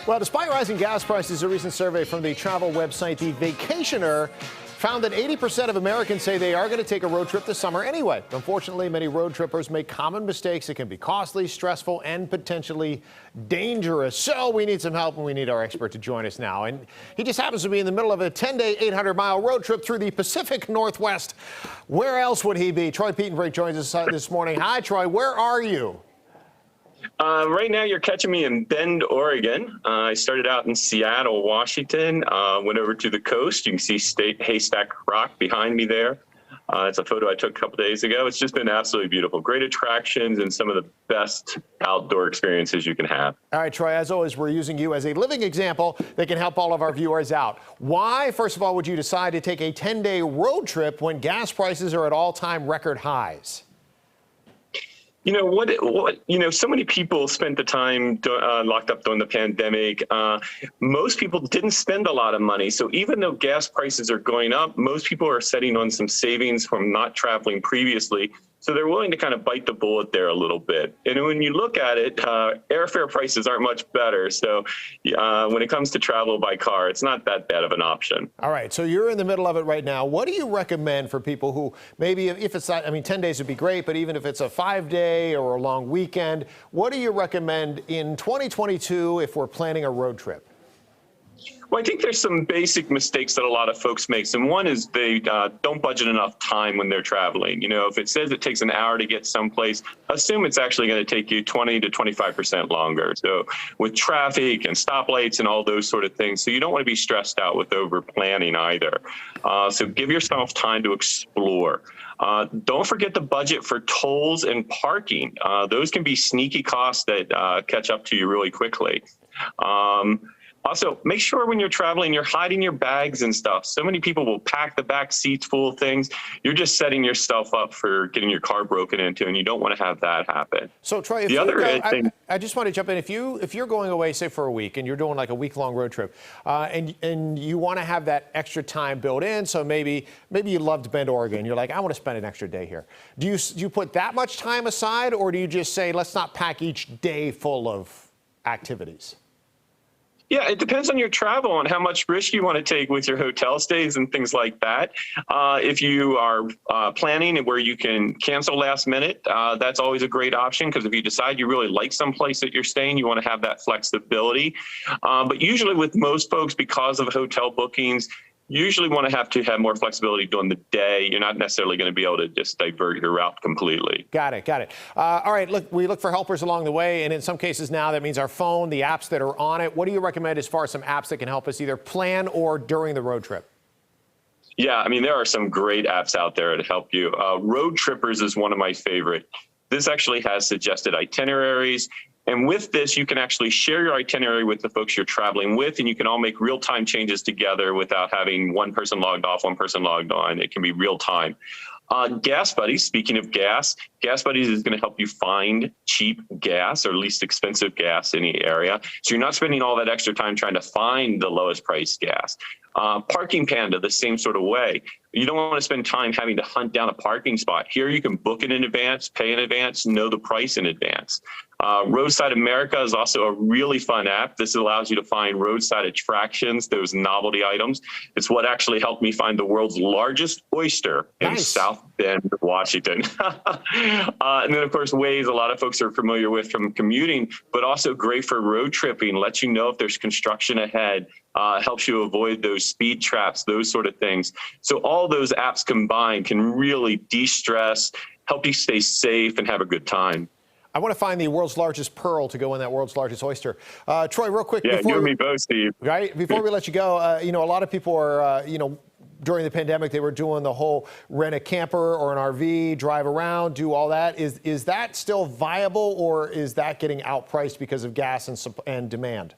Well, despite rising gas prices, a recent survey from the travel website The Vacationer found that 80% of Americans say they are going to take a road trip this summer anyway. Unfortunately, many road trippers make common mistakes that can be costly, stressful, and potentially dangerous. So we need some help, and we need our expert to join us now. And he just happens to be in the middle of a 10-day, 800-mile road trip through the Pacific Northwest. Where else would he be? Troy Petenbrink joins us this morning. Hi, Troy. Where are you? Right now, you're catching me in Bend, Oregon. I started out in Seattle, Washington, went over to the coast. You can see State Haystack Rock behind me there. It's a photo I took a couple days ago. It's just been absolutely beautiful. Great attractions and some of the best outdoor experiences you can have. All right, Troy, as always, we're using you as a living example that can help all of our viewers out. Why, first of all, would you decide to take a 10-day road trip when gas prices are at all-time record highs? You know, so many people spent the time locked up during the pandemic. Most people didn't spend a lot of money. So even though gas prices are going up, most people are sitting on some savings from not traveling previously. So they're willing to kind of bite the bullet there a little bit. And when you look at it, airfare prices aren't much better. So when it comes to travel by car, it's not that bad of an option. All right. So you're in the middle of it right now. What do you recommend for people who maybe if it's not, 10 days would be great, but even if it's a 5-day or a long weekend, what do you recommend in 2022 if we're planning a road trip? Well, I think there's some basic mistakes that a lot of folks make. And one is they don't budget enough time when they're traveling. You know, if it says it takes an hour to get someplace, assume it's actually going to take you 20 to 25% longer. So with traffic and stoplights and all those sort of things. So you don't want to be stressed out with over planning either. So give yourself time to explore. Don't forget the budget for tolls and parking. Those can be sneaky costs that catch up to you really quickly. Also, make sure when you're traveling, you're hiding your bags and stuff. So many people will pack the back seats full of things. You're just setting yourself up for getting your car broken into, and you don't want to have that happen. So, Troy, I just want to jump in. If you're going away, say, for a week, and you're doing like a week-long road trip, and you want to have that extra time built in, so maybe you loved Bend, Oregon. You're like, I want to spend an extra day here. Do you put that much time aside, or do you just say, let's not pack each day full of activities? Yeah, it depends on your travel and how much risk you want to take with your hotel stays and things like that. If you are planning where you can cancel last minute, that's always a great option, because if you decide you really like some place that you're staying, you want to have that flexibility. But usually with most folks, because of hotel bookings, you usually want to have more flexibility during the day. You're not necessarily going to be able to just divert your route completely. Got it. All right, look, we look for helpers along the way, and in some cases now that means our phone, the apps that are on it. What do you recommend as far as some apps that can help us either plan or during the road trip? Yeah, I mean, there are some great apps out there to help you. Road Trippers is one of my favorite. This actually has suggested itineraries. And with this, you can actually share your itinerary with the folks you're traveling with, and you can all make real-time changes together without having one person logged off, one person logged on. It can be real-time. Gas Buddies, speaking of gas Buddies is going to help you find cheap gas or least expensive gas in the area. So you're not spending all that extra time trying to find the lowest priced gas. Parking Panda, the same sort of way. You don't want to spend time having to hunt down a parking spot. Here you can book it in advance, pay in advance, know the price in advance. Roadside America is also a really fun app. This allows you to find roadside attractions, those novelty items. It's what actually helped me find the world's largest oyster in South Bend, Washington. And then, of course, Waze, a lot of folks are familiar with from commuting, but also great for road tripping, lets you know if there's construction ahead, helps you avoid those speed traps, those sort of things. So all those apps combined can really de-stress, help you stay safe, and have a good time. I want to find the world's largest pearl to go in that world's largest oyster. Troy, real quick. Yeah, you and me both, Steve. Right? Before we let you go, a lot of people are, during the pandemic, they were doing the whole rent a camper or an RV, drive around, do all that. Is that still viable, or is that getting outpriced because of gas and demand?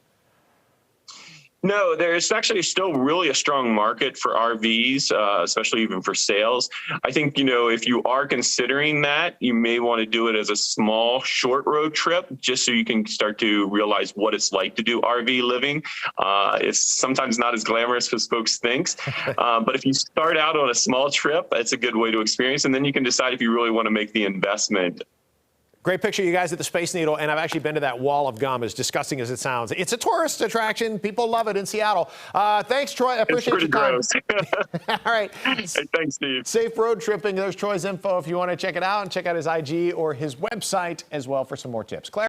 No, there's actually still really a strong market for RVs, especially even for sales. I think, if you are considering that, you may want to do it as a small, short road trip, just so you can start to realize what it's like to do RV living. It's sometimes not as glamorous as folks think. But if you start out on a small trip, it's a good way to experience. And then you can decide if you really want to make the investment. Great picture, you guys, at the Space Needle, and I've actually been to that wall of gum, as disgusting as it sounds. It's a tourist attraction. People love it in Seattle. Thanks, Troy. I appreciate your time. It's pretty gross. All right. Hey, thanks, Steve. Safe road tripping. There's Troy's info if you want to check it out, and check out his IG or his website as well for some more tips. Claire?